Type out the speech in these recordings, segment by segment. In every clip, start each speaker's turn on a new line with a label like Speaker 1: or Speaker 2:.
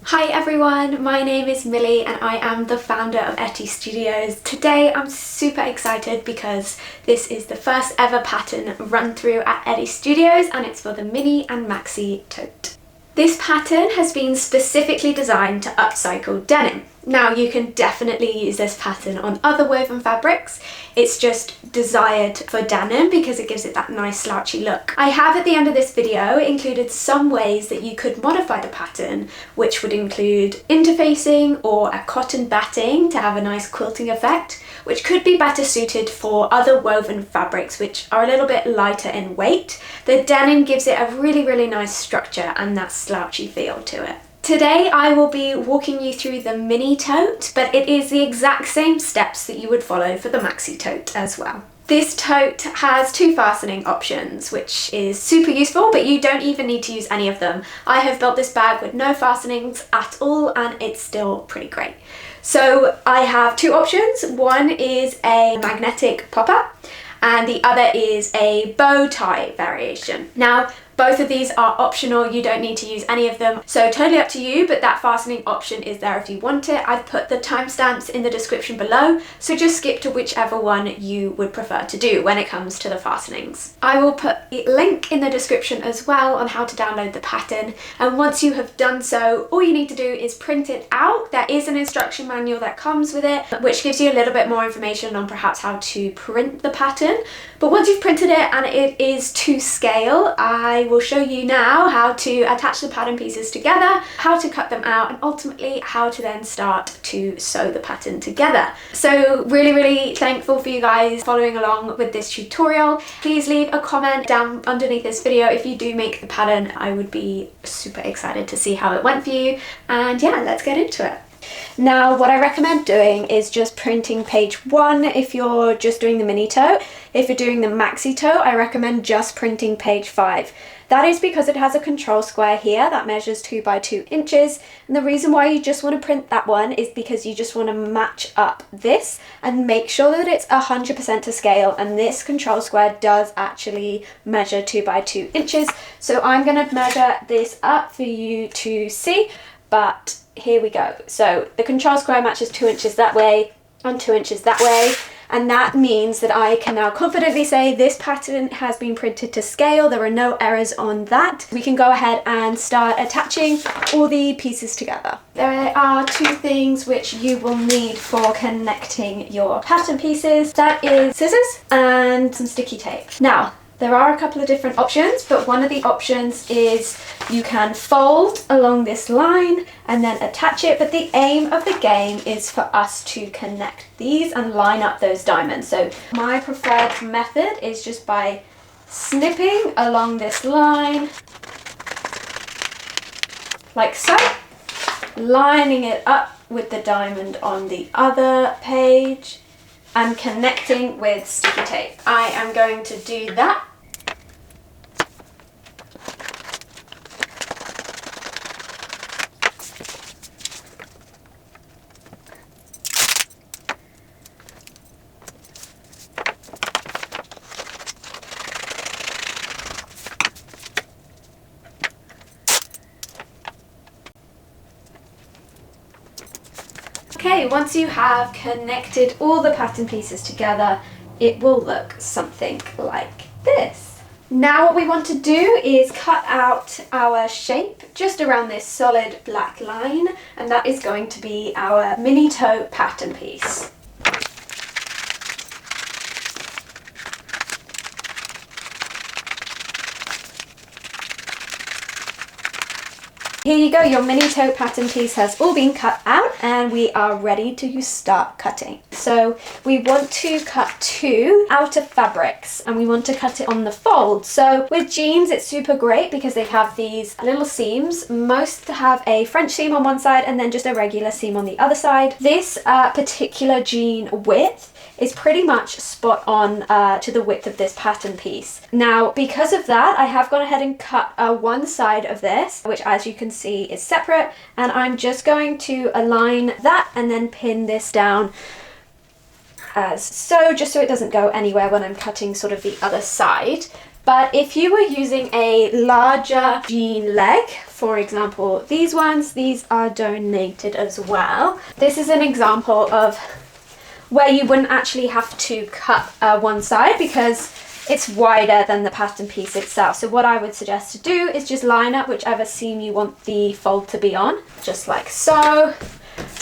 Speaker 1: Hi everyone, my name is Millie and I am the founder of Etti Studios. Today I'm super excited because this is the first ever pattern run through at Etti Studios and it's for the Mini and Maxi Tote. This pattern has been specifically designed to upcycle denim. Now you can definitely use this pattern on other woven fabrics. It's just desired for denim because it gives it that nice slouchy look. I have at the end of this video included some ways that you could modify the pattern, which would include interfacing or a cotton batting to have a nice quilting effect, which could be better suited for other woven fabrics which are a little bit lighter in weight. The denim gives it a really nice structure and that slouchy feel to it. Today I will be walking you through the mini tote, but it is the exact same steps that you would follow for the maxi tote as well. This tote has two fastening options, which is super useful, but you don't even need to use any of them. I have built this bag with no fastenings at all and it's still pretty great. So I have two options. One is a magnetic popper and the other is a bow tie variation. Now, both of these are optional, you don't need to use any of them, so totally up to you, but that fastening option is there if you want it. I've put the timestamps in the description below, so just skip to whichever one you would prefer to do when it comes to the fastenings. I will put a link in the description as well on how to download the pattern, and once you have done so, all you need to do is print it out. There is an instruction manual that comes with it, which gives you a little bit more information on perhaps how to print the pattern. But once you've printed it and it is to scale, I will show you now how to attach the pattern pieces together, how to cut them out, and ultimately how to then start to sew the pattern together. So really thankful for you guys following along with this tutorial. Please leave a comment down underneath this video if you do make the pattern. I would be super excited to see how it went for you. And yeah, let's get into it. Now, what I recommend doing is just printing page 1 if you're just doing the mini tote. If you're doing the maxi tote, I recommend just printing page 5. That is because it has a control square here that measures 2 by 2 inches. And the reason why you just want to print that one is because you just want to match up this and make sure that it's 100% to scale. And this control square does actually measure 2 by 2 inches. So I'm going to measure this up for you to see, but here we go. So the control square matches 2 inches that way and 2 inches that way. And that means that I can now confidently say this pattern has been printed to scale. There are no errors on that. We can go ahead and start attaching all the pieces together. There are two things which you will need for connecting your pattern pieces. That is scissors and some sticky tape. Now, there are a couple of different options, but one of the options is you can fold along this line and then attach it, but the aim of the game is for us to connect these and line up those diamonds. So my preferred method is just by snipping along this line, like so, lining it up with the diamond on the other page, and connecting with sticky tape. I am going to do that. Okay, once you have connected all the pattern pieces together, it will look something like this. Now what we want to do is cut out our shape just around this solid black line, and that is going to be our mini tote pattern piece. Here you go, your mini tote pattern piece has all been cut out and we are ready to start cutting. So we want to cut 2 outer fabrics and we want to cut it on the fold. So with jeans it's super great because they have these little seams. Most have a French seam on one side and then just a regular seam on the other side. This particular jean width is pretty much spot on to the width of this pattern piece. Now, because of that, I have gone ahead and cut one side of this, which as you can see is separate, and I'm just going to align that and then pin this down as so, just so it doesn't go anywhere when I'm cutting sort of the other side. But if you were using a larger jean leg for example, these ones, these are donated as well. This is an example of where you wouldn't actually have to cut one side because it's wider than the pattern piece itself. So what I would suggest to do is just line up whichever seam you want the fold to be on, just like so.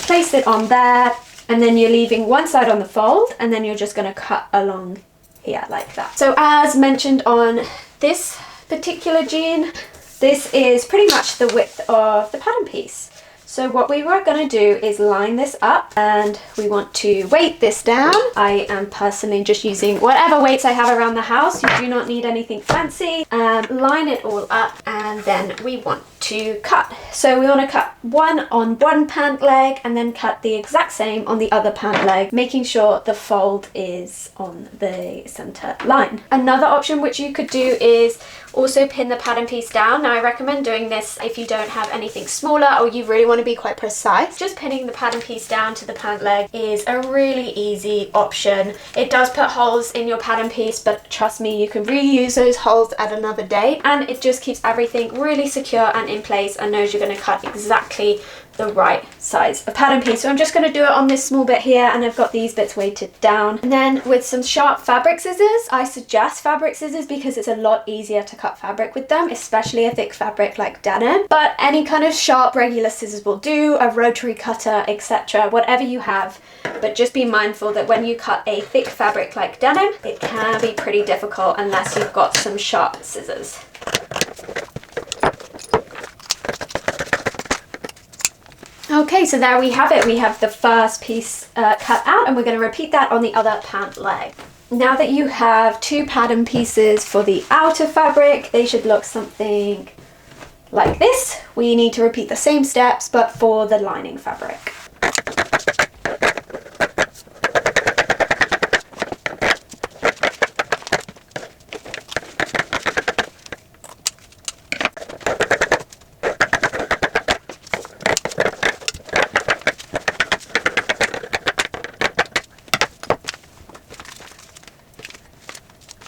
Speaker 1: Place it on there, and then you're leaving one side on the fold, and then you're just going to cut along here like that. So as mentioned on this particular jean, this is pretty much the width of the pattern piece. So what we were going to do is line this up, and we want to weight this down. I am personally just using whatever weights I have around the house. You do not need anything fancy. Line it all up, and then we want to cut. So we want to cut one on one pant leg and then cut the exact same on the other pant leg, making sure the fold is on the center line. Another option which you could do is also pin the pattern piece down. Now I recommend doing this if you don't have anything smaller or you really want to be quite precise. Just pinning the pattern piece down to the pant leg is a really easy option. It does put holes in your pattern piece, but trust me, you can reuse those holes at another date, and it just keeps everything really secure and in place and knows you're going to cut exactly the right size of pattern piece. So I'm just going to do it on this small bit here, and I've got these bits weighted down. And then with some sharp fabric scissors, I suggest fabric scissors because it's a lot easier to cut fabric with them, especially a thick fabric like denim. But any kind of sharp regular scissors will do, a rotary cutter, etc., whatever you have. But just be mindful that when you cut a thick fabric like denim, it can be pretty difficult unless you've got some sharp scissors. Okay, so there we have it. We have the first piece cut out, and we're going to repeat that on the other pant leg. Now that you have two pattern pieces for the outer fabric, they should look something like this. We need to repeat the same steps, but for the lining fabric.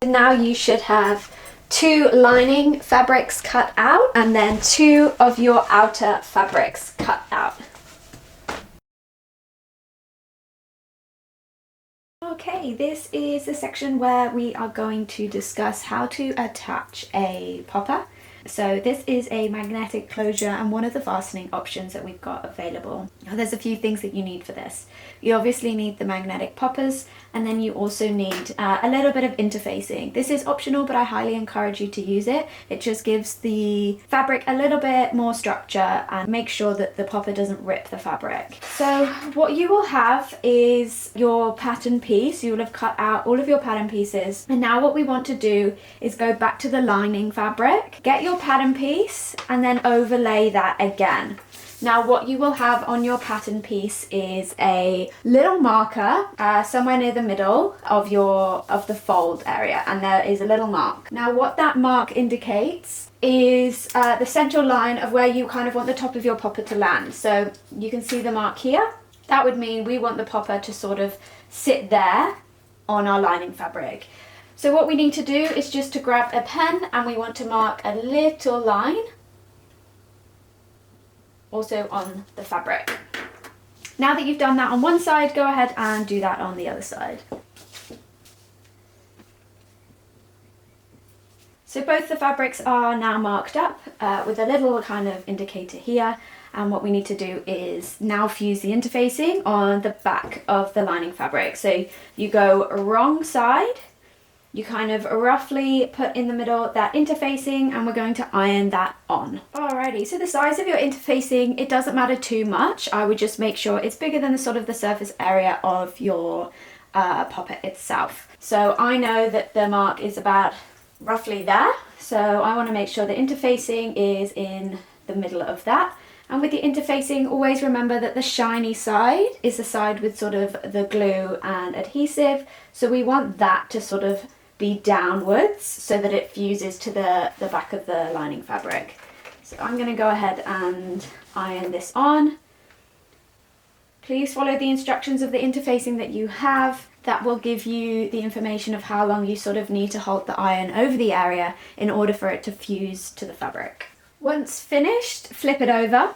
Speaker 1: Now you should have two lining fabrics cut out and then two of your outer fabrics cut out. Okay, this is the section where we are going to discuss how to attach a popper. So this is a magnetic closure and one of the fastening options that we've got available. Now there's a few things that you need for this. You obviously need the magnetic poppers, and then you also need a little bit of interfacing. This is optional, but I highly encourage you to use it. It just gives the fabric a little bit more structure and make sure that the popper doesn't rip the fabric. So what you will have is your pattern piece. You will have cut out all of your pattern pieces, and now what we want to do is go back to the lining fabric, get your pattern piece, and then overlay that again. Now what you will have on your pattern piece is a little marker somewhere near the middle of the fold area, and there is a little mark. Now what that mark indicates is the central line of where you kind of want the top of your popper to land. So you can see the mark here. That would mean we want the popper to sort of sit there on our lining fabric. So what we need to do is just to grab a pen, and we want to mark a little line also on the fabric. Now that you've done that on one side, go ahead and do that on the other side. So both the fabrics are now marked up with a little kind of indicator here, and what we need to do is now fuse the interfacing on the back of the lining fabric. So you go wrong side, you kind of roughly put in the middle that interfacing, and we're going to iron that on. Alrighty, so the size of your interfacing, it doesn't matter too much. I would just make sure it's bigger than the sort of the surface area of your popper itself. So I know that the mark is about roughly there, so I want to make sure the interfacing is in the middle of that. And with the interfacing, always remember that the shiny side is the side with sort of the glue and adhesive, so we want that to sort of be downwards so that it fuses to the back of the lining fabric. So I'm going to go ahead and iron this on. Please follow the instructions of the interfacing that you have. That will give you the information of how long you sort of need to hold the iron over the area in order for it to fuse to the fabric. Once finished, flip it over.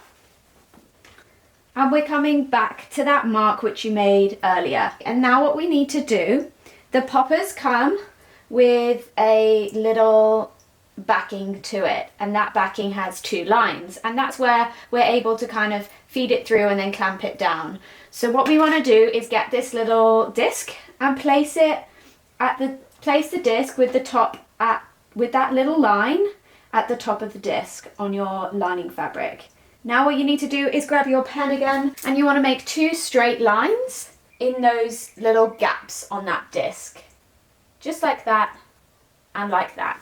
Speaker 1: And we're coming back to that mark which you made earlier. And now what we need to do, the poppers come with a little backing to it, and that backing has 2 lines, and that's where we're able to kind of feed it through and then clamp it down. So what we want to do is get this little disc and place the disc with the top with that little line at the top of the disc on your lining fabric. Now what you need to do is grab your pen again, and you want to make 2 straight lines in those little gaps on that disc. Just like that and like that.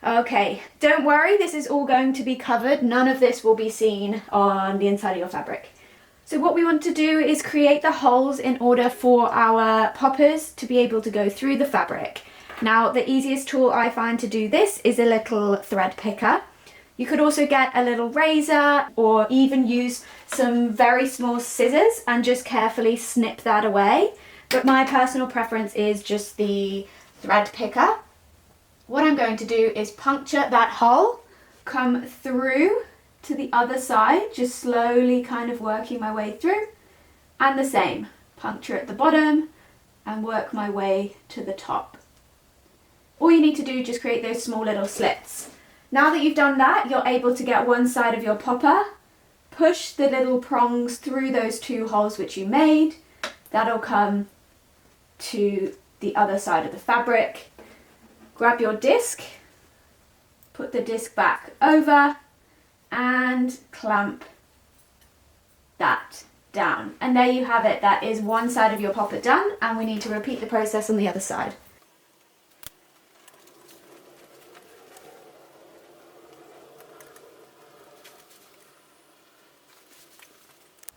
Speaker 1: Okay, don't worry, this is all going to be covered. None of this will be seen on the inside of your fabric. So what we want to do is create the holes in order for our poppers to be able to go through the fabric. Now, the easiest tool I find to do this is a little thread picker. You could also get a little razor or even use some very small scissors and just carefully snip that away. But my personal preference is just the thread picker. What I'm going to do is puncture that hole, come through to the other side, just slowly kind of working my way through, and the same, puncture at the bottom and work my way to the top. All you need to do is just create those small little slits. Now that you've done that, you're able to get one side of your popper, push the little prongs through those 2 holes which you made. That'll come to the other side of the fabric. Grab your disc, put the disc back over and clamp that down. And there you have it. That is one side of your popper done, and we need to repeat the process on the other side.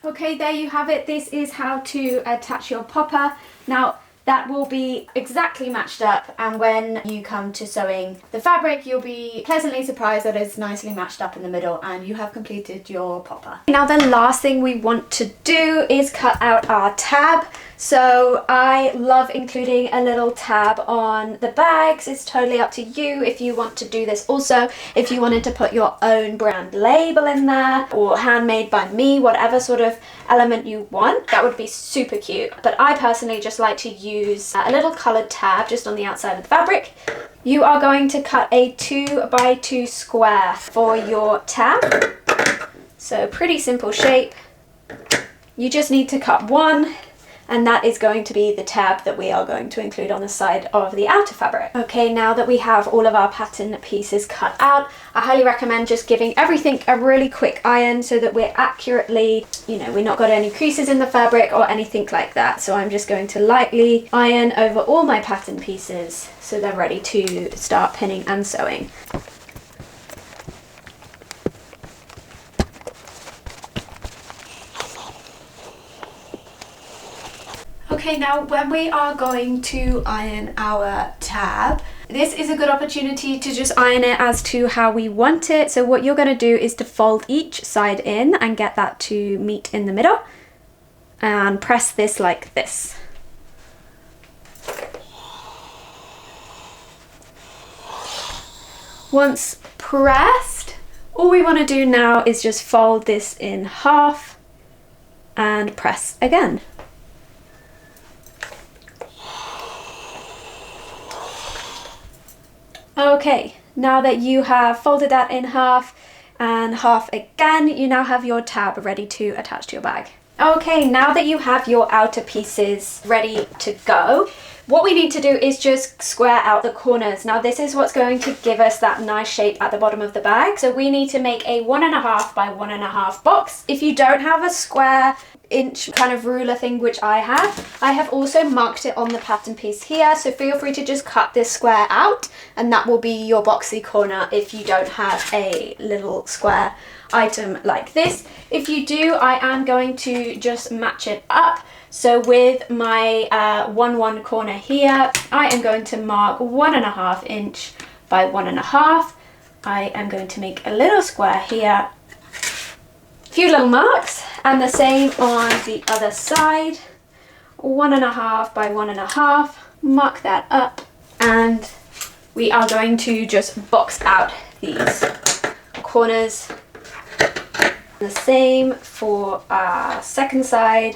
Speaker 1: Okay, there you have it. This is how to attach your popper. Now, that will be exactly matched up, and when you come to sewing the fabric, you'll be pleasantly surprised that it's nicely matched up in the middle and you have completed your popper. Now, the last thing we want to do is cut out our tab. So I love including a little tab on the bags. It's totally up to you if you want to do this also. If you wanted to put your own brand label in there, or handmade by me, whatever sort of element you want, that would be super cute. But I personally just like to use a little coloured tab just on the outside of the fabric. You are going to cut a 2 by 2 square for your tab. So pretty simple shape. You just need to cut one, and that is going to be the tab that we are going to include on the side of the outer fabric. Okay, now that we have all of our pattern pieces cut out, I highly recommend just giving everything a really quick iron so that we're accurately, we're not got any creases in the fabric or anything like that. So I'm just going to lightly iron over all my pattern pieces so they're ready to start pinning and sewing. Okay, now when we are going to iron our tab, this is a good opportunity to just iron it as to how we want it. So what you're going to do is to fold each side in and get that to meet in the middle, and press this like this. Once pressed, all we want to do now is just fold this in half and press again. Okay, now that you have folded that in half and half again, you now have your tab ready to attach to your bag. Okay, now that you have your outer pieces ready to go, what we need to do is just square out the corners. Now this is what's going to give us that nice shape at the bottom of the bag. So we need to make a 1.5 by 1.5 box. If you don't have a square inch kind of ruler thing, which I have also marked it on the pattern piece here, so feel free to just cut this square out and that will be your boxy corner if you don't have a little square item like this. If you do, I am going to just match it up. So with my 1 corner here, I am going to mark 1.5 inch by 1.5. I am going to make a little square here, few little marks, and the same on the other side. 1.5 by 1.5, mark that up, and we are going to just box out these corners. The same for our second side.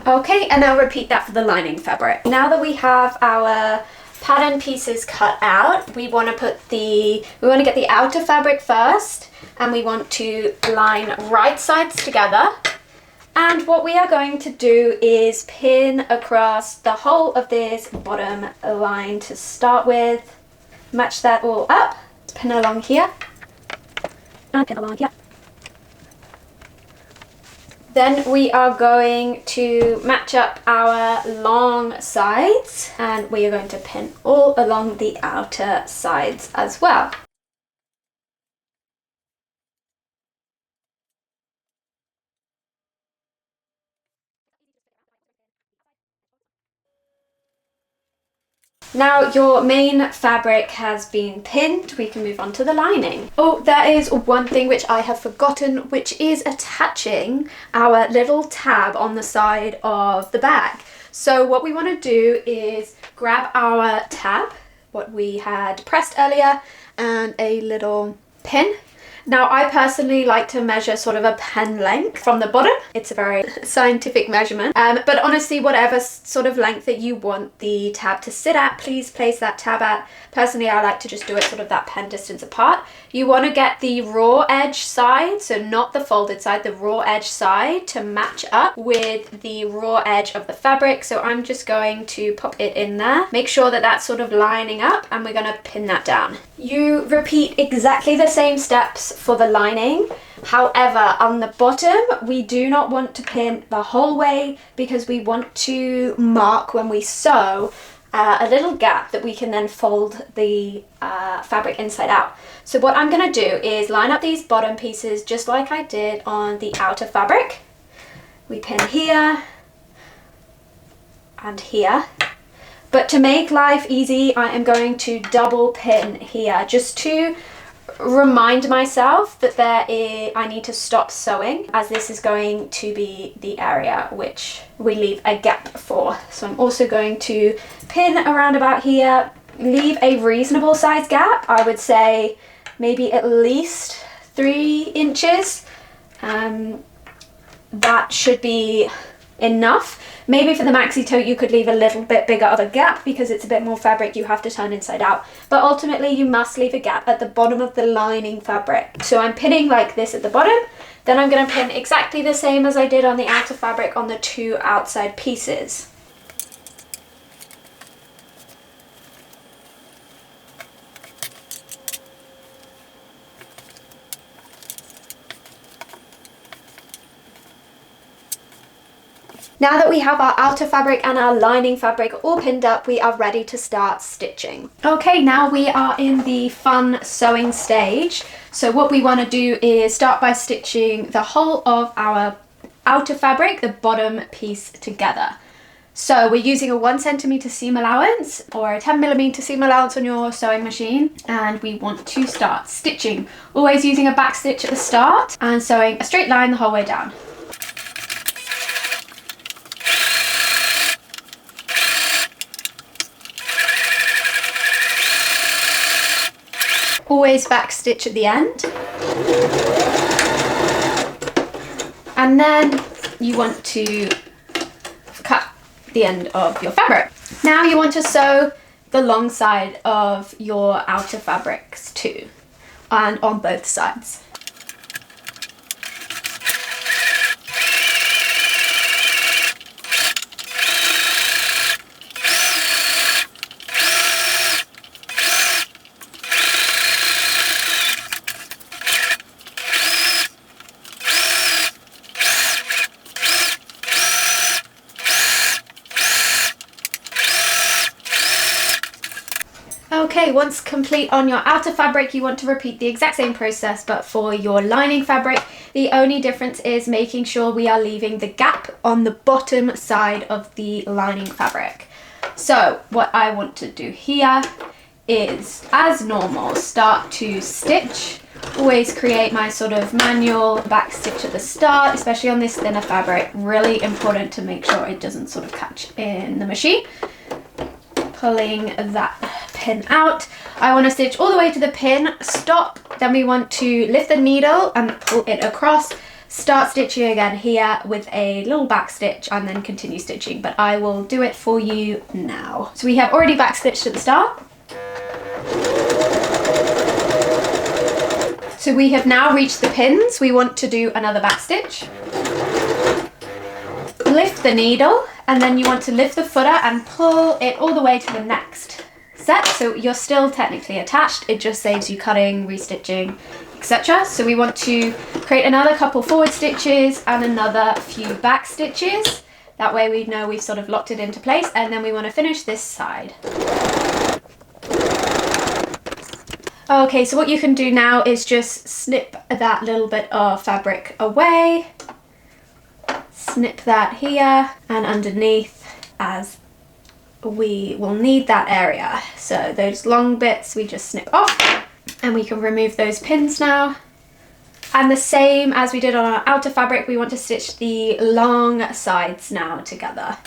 Speaker 1: Okay, and now repeat that for the lining fabric. Now that we have our pattern pieces cut out, we want to get the outer fabric first, and we want to line right sides together. And what we are going to do is pin across the whole of this bottom line to start with. Match that all up. Pin along here. And pin along here. Then we are going to match up our long sides, and we are going to pin all along the outer sides as well. Now your main fabric has been pinned, we can move on to the lining. Oh, there is one thing which I have forgotten, which is attaching our little tab on the side of the bag. So what we want to do is grab our tab, what we had pressed earlier, and a little pin. Now I personally like to measure sort of a pen length from the bottom. It's a very scientific measurement, but honestly, whatever sort of length that you want the tab to sit at, please place that tab at. Personally, I like to just do it sort of that pen distance apart. You want to get the raw edge side, so not the folded side, the raw edge side, to match up with the raw edge of the fabric. So I'm just going to pop it in there. Make sure that that's sort of lining up, and we're going to pin that down. You repeat exactly the same steps for the lining. However, on the bottom, we do not want to pin the whole way, because we want to mark when we sew a little gap that we can then fold the fabric inside out. So what I'm going to do is line up these bottom pieces just like I did on the outer fabric. We pin here and here. But to make life easy, I am going to double pin here, just to remind myself that I need to stop sewing, as this is going to be the area which we leave a gap for. So I'm also going to pin around about here, leave a reasonable size gap. I would say maybe at least 3 inches. That should be enough. Maybe for the maxi tote you could leave a little bit bigger of a gap, because it's a bit more fabric you have to turn inside out. But ultimately you must leave a gap at the bottom of the lining fabric. So I'm pinning like this at the bottom. Then I'm going to pin exactly the same as I did on the outer fabric on the 2 outside pieces. Now that we have our outer fabric and our lining fabric all pinned up, we are ready to start stitching. Okay, now we are in the fun sewing stage. So what we want to do is start by stitching the whole of our outer fabric, the bottom piece, together. So we're using a 1 centimeter seam allowance or a 10 millimeter seam allowance on your sewing machine, and we want to start stitching, always using a back stitch at the start and sewing a straight line the whole way down. Always back stitch at the end. And then you want to cut the end of your fabric. Now you want to sew the long side of your outer fabrics too, and on both sides. Okay, once complete on your outer fabric, you want to repeat the exact same process, but for your lining fabric. The only difference is making sure we are leaving the gap on the bottom side of the lining fabric. So what I want to do here is, as normal, start to stitch. Always create my sort of manual back stitch at the start, especially on this thinner fabric. Really important to make sure it doesn't sort of catch in the machine. Pulling that pin out. I want to stitch all the way to the pin, stop, then we want to lift the needle and pull it across, start stitching again here with a little back stitch and then continue stitching, but I will do it for you now. So we have already back stitched at the start. So we have now reached the pins. We want to do another back stitch. Lift the needle, and then you want to lift the footer and pull it all the way to the next set. So you're still technically attached, it just saves you cutting, restitching, etc. So we want to create another couple forward stitches and another few back stitches. That way we know we've sort of locked it into place, and then we want to finish this side. Okay, so what you can do now is just snip that little bit of fabric away. Snip that here and underneath, as we will need that area. So those long bits we just snip off, and we can remove those pins now. And the same as we did on our outer fabric, we want to stitch the long sides now together.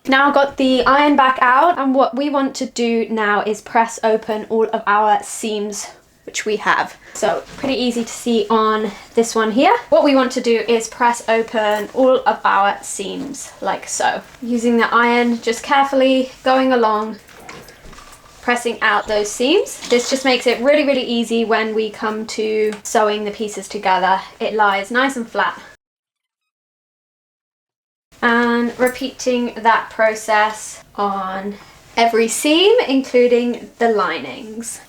Speaker 1: Now got the iron back out, and what we want to do now is press open all of our seams which we have. So pretty easy to see on this one here. What we want to do is press open all of our seams like so. Using the iron, just carefully going along, pressing out those seams. This just makes it really, really easy when we come to sewing the pieces together. It lies nice and flat. And repeating that process on every seam, including the linings.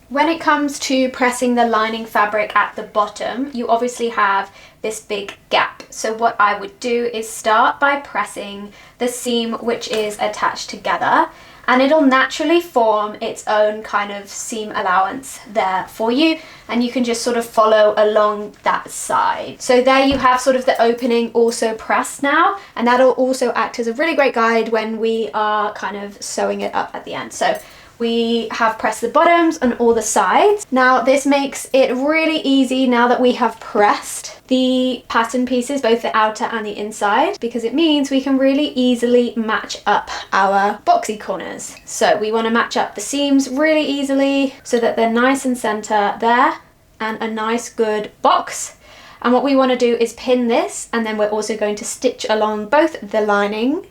Speaker 1: When it comes to pressing the lining fabric at the bottom, you obviously have this big gap. So what I would do is start by pressing the seam which is attached together, and it'll naturally form its own kind of seam allowance there for you, and you can just sort of follow along that side. So there you have sort of the opening also pressed now, and that'll also act as a really great guide when we are kind of sewing it up at the end. So we have pressed the bottoms on all the sides. Now this makes it really easy now that we have pressed the pattern pieces, both the outer and the inside, because it means we can really easily match up our boxy corners. So we want to match up the seams really easily so that they're nice and center there and a nice good box. And what we want to do is pin this, and then we're also going to stitch along both the lining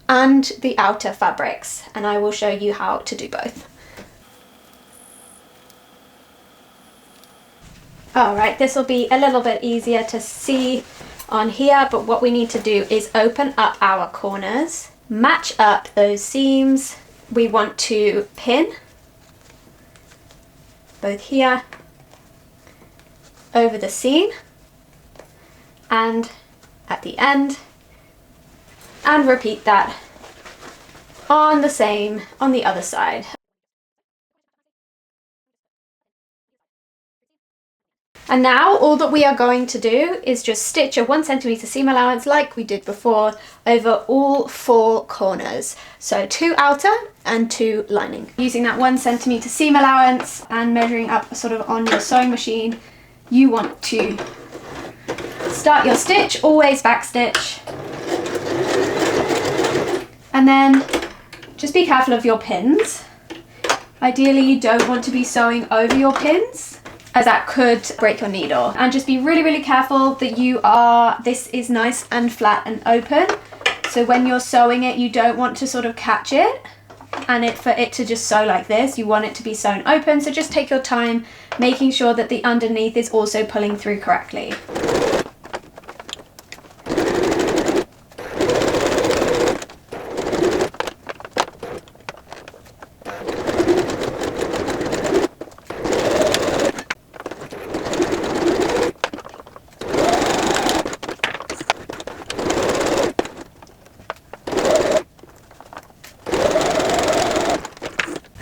Speaker 1: and the outer fabrics, and I will show you how to do both. Alright, this will be a little bit easier to see on here, but what we need to do is open up our corners, match up those seams. We want to pin both here over the seam and at the end, and repeat that on the other side. And now all that we are going to do is just stitch a 1 centimeter seam allowance like we did before over all 4 corners. So 2 outer and 2 lining. Using that 1 centimeter seam allowance and measuring up sort of on your sewing machine, you want to start your stitch, always back stitch. And then just be careful of your pins. Ideally you don't want to be sewing over your pins, as that could break your needle. And just be really, really careful that this is nice and flat and open. So when you're sewing it, you don't want to sort of catch it and for it to just sew like this. You want it to be sewn open. So just take your time, making sure that the underneath is also pulling through correctly.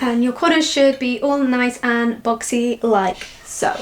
Speaker 1: And your corners should be all nice and boxy like so.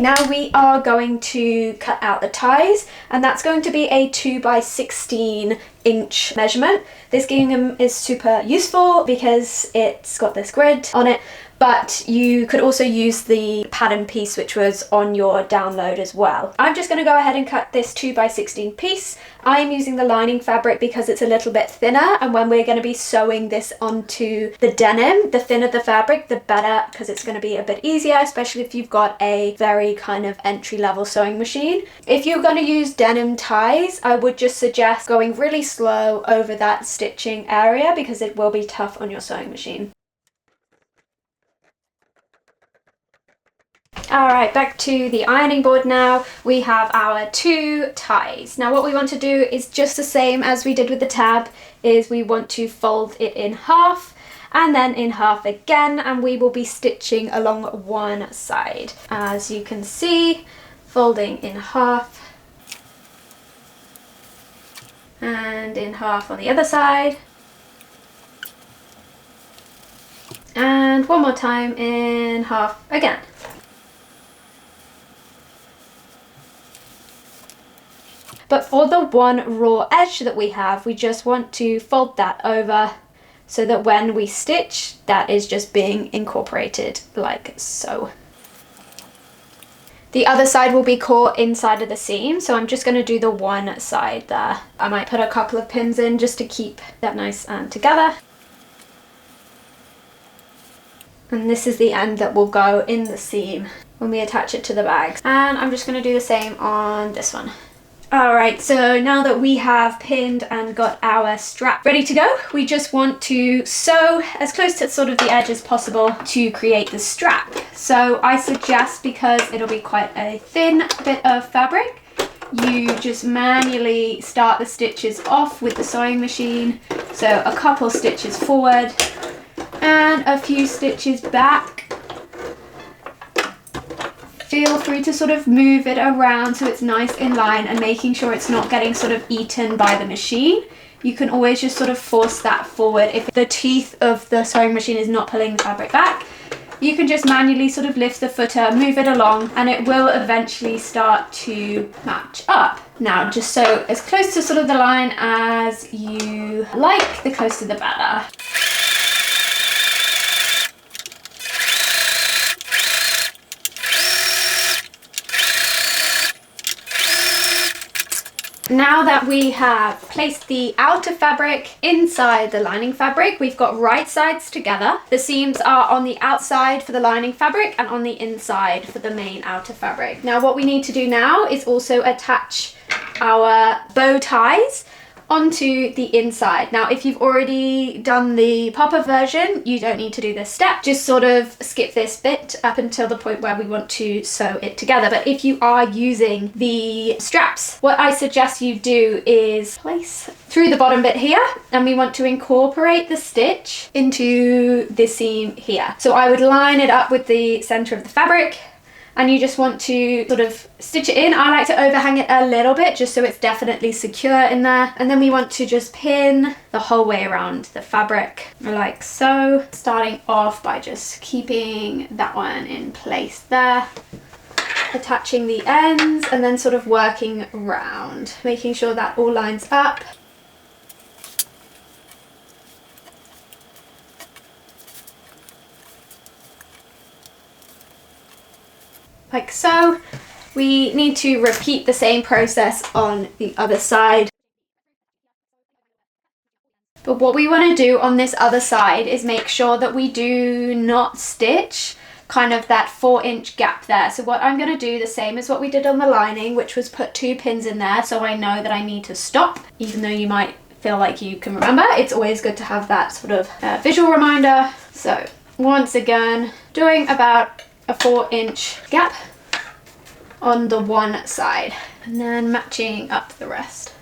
Speaker 1: now we are going to cut out the ties, and that's going to be a 2 by 16 inch measurement. This gingham is super useful because it's got this grid on it, but you could also use the pattern piece which was on your download as well. I'm just going to go ahead and cut this 2 by 16 piece. I'm using the lining fabric because it's a little bit thinner, and when we're going to be sewing this onto the denim, the thinner the fabric the better, because it's going to be a bit easier, especially if you've got a very kind of entry-level sewing machine. If you're going to use denim ties, I would just suggest going really slow over that stitching area because it will be tough on your sewing machine. Alright, back to the ironing board now. We have our 2 ties. Now what we want to do is just the same as we did with the tab, is we want to fold it in half and then in half again, and we will be stitching along one side. As you can see, folding in half and in half on the other side. And one more time in half again. But for the one raw edge that we have, we just want to fold that over so that when we stitch, that is just being incorporated like so. The other side will be caught inside of the seam, so I'm just going to do the one side there. I might put a couple of pins in just to keep that nice and together. And this is the end that will go in the seam when we attach it to the bags. And I'm just going to do the same on this one. Alright, so now that we have pinned and got our strap ready to go, we just want to sew as close to sort of the edge as possible to create the strap. So I suggest, because it'll be quite a thin bit of fabric, you just manually start the stitches off with the sewing machine. So a couple stitches forward and a few stitches back. Feel free to sort of move it around so it's nice in line and making sure it's not getting sort of eaten by the machine. You can always just sort of force that forward. If the teeth of the sewing machine is not pulling the fabric back, you can just manually sort of lift the footer, move it along, and it will eventually start to match up. Now just sew as close to sort of the line as you like, the closer the better. Now that we have placed the outer fabric inside the lining fabric, we've got right sides together. The seams are on the outside for the lining fabric and on the inside for the main outer fabric. Now what we need to do now is also attach our bow ties onto the inside. Now if you've already done the popper version, you don't need to do this step. Just sort of skip this bit up until the point where we want to sew it together. But if you are using the straps, what I suggest you do is place through the bottom bit here, and we want to incorporate the stitch into the seam here. So I would line it up with the center of the fabric, and you just want to sort of stitch it in. I like to overhang it a little bit just so it's definitely secure in there. And then we want to just pin the whole way around the fabric like so. Starting off by just keeping that one in place there, attaching the ends, and then sort of working around, making sure that all lines up. Like so. We need to repeat the same process on the other side. But what we want to do on this other side is make sure that we do not stitch kind of that 4-inch gap there. So what I'm going to do, the same as what we did on the lining, which was put 2 pins in there so I know that I need to stop, even though you might feel like you can remember. It's always good to have that sort of visual reminder. So once again, doing about a 4-inch gap on the one side and then matching up the rest.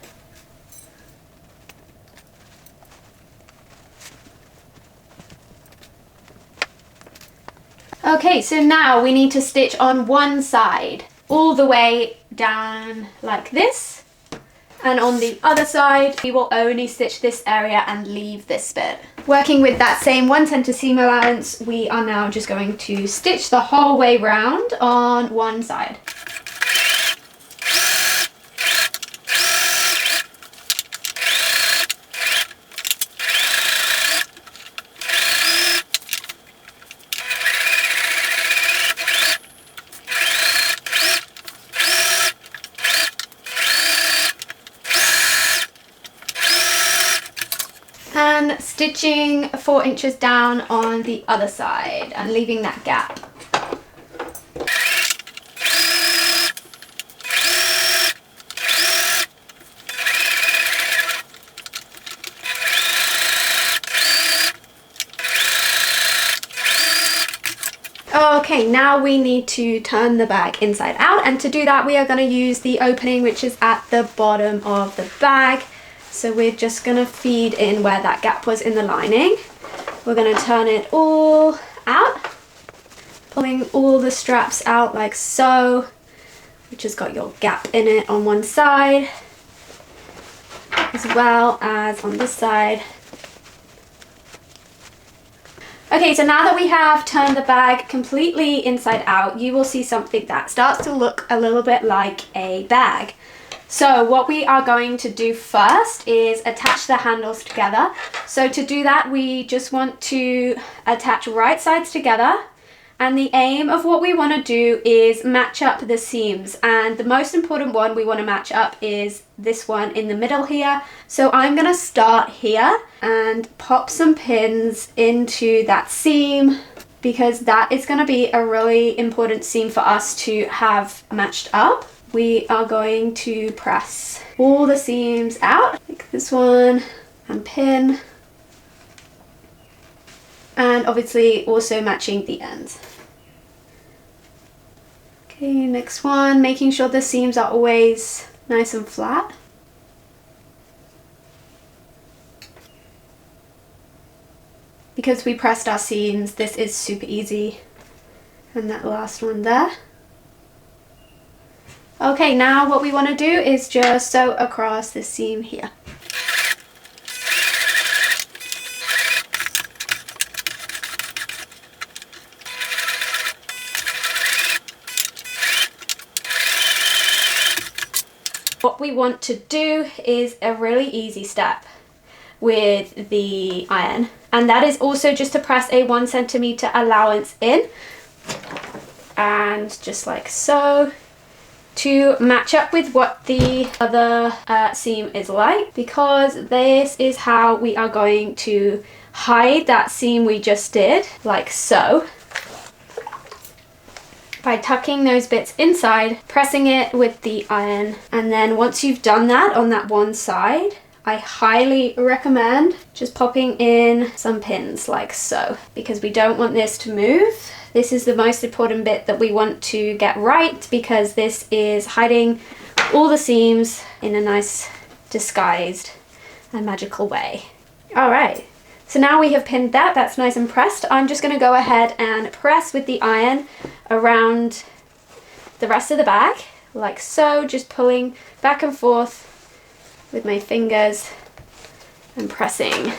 Speaker 1: Okay, so now we need to stitch on one side all the way down like this, And on the other side, we will only stitch this area and leave this bit. Working with that same 1 center seam allowance, we are now just going to stitch the whole way round on one side. And stitching 4 inches down on the other side and leaving that gap. Okay, now we need to turn the bag inside out, and to do that we are going to use the opening which is at the bottom of the bag. So we're just going to feed in where that gap was in the lining. We're going to turn it all out, pulling all the straps out like so, which has got your gap in it on one side, as well as on this side. Okay, so now that we have turned the bag completely inside out, you will see something that starts to look a little bit like a bag. So what we are going to do first is attach the handles together. So to do that, we just want to attach right sides together. And the aim of what we want to do is match up the seams. And the most important one we want to match up is this one in the middle here. So I'm going to start here and pop some pins into that seam, because that is going to be a really important seam for us to have matched up. We are going to press all the seams out, like this one, and pin. And obviously also matching the ends. Okay, next one, making sure the seams are always nice and flat. Because we pressed our seams, this is super easy. And that last one there. Okay, now what we want to do is just sew across this seam here. What we want to do is a really easy step with the iron, and that is also just to press a 1 centimeter allowance in, and just like so, to match up with what the other seam is like, because this is how we are going to hide that seam we just did, like so, by tucking those bits inside, pressing it with the iron. And then once you've done that on that one side, I highly recommend just popping in some pins like so, because we don't want this to move. This is the most important bit that we want to get right, because this is hiding all the seams in a nice disguised and magical way. All right, so now we have pinned that, that's nice and pressed. I'm just gonna go ahead and press with the iron around the rest of the bag, like so, just pulling back and forth with my fingers and pressing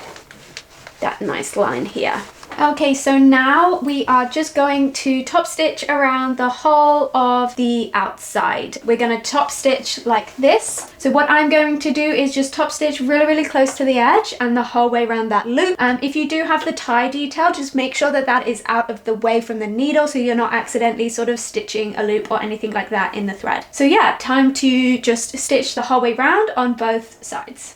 Speaker 1: that nice line here. Okay, so now we are just going to top stitch around the whole of the outside. We're going to top stitch like this. So what I'm going to do is just top stitch really close to the edge and the whole way around that loop. If you do have the tie detail, just make sure that that is out of the way from the needle, so you're not accidentally sort of stitching a loop or anything like that in the thread. So yeah, time to just stitch the whole way round on both sides.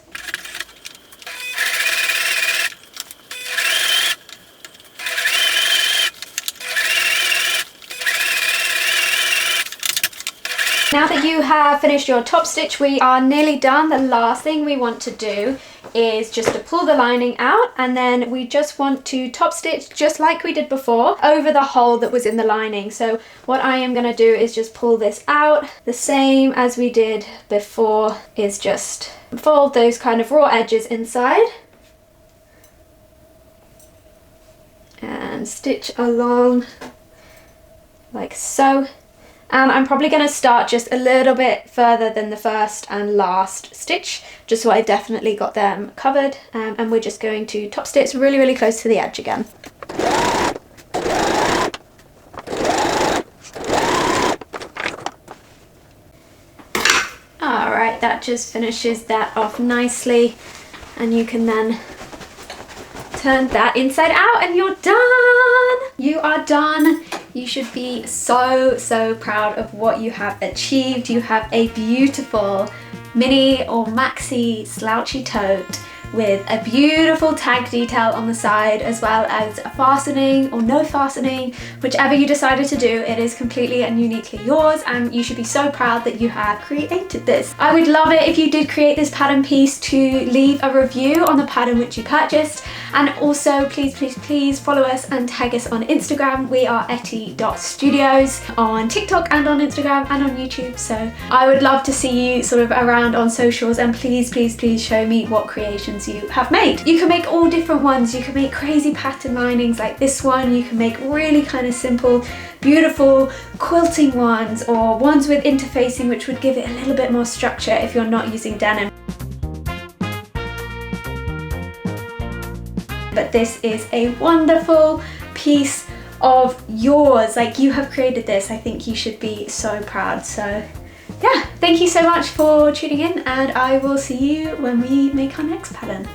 Speaker 1: Now that you have finished your top stitch, we are nearly done. The last thing we want to do is just to pull the lining out, and then we just want to top stitch just like we did before over the hole that was in the lining. So what I am going to do is just pull this out the same as we did before, is just fold those kind of raw edges inside and stitch along like so. And I'm probably going to start just a little bit further than the first and last stitch, just so I've definitely got them covered. And we're just going to top stitch really, really close to the edge again. Alright, that just finishes that off nicely. And you can then turn that inside out and you're done! You are done. You should be so, so proud of what you have achieved. You have a beautiful mini or maxi slouchy tote with a beautiful tag detail on the side, as well as a fastening or no fastening, whichever you decided to do. It is completely and uniquely yours, and you should be so proud that you have created this. I would love it if you did create this pattern piece to leave a review on the pattern which you purchased, and also please, please, please follow us and tag us on Instagram. We are etti.studios on TikTok and on Instagram and on YouTube, so I would love to see you sort of around on socials, and please, please, please show me what creations you have made. You can make all different ones. You can make crazy pattern linings like this one. You can make really kind of simple, beautiful quilting ones, or ones with interfacing, which would give it a little bit more structure if you're not using denim. But this is a wonderful piece of yours. Like, you have created this. I think you should be so proud. So yeah, thank you so much for tuning in, and I will see you when we make our next pattern.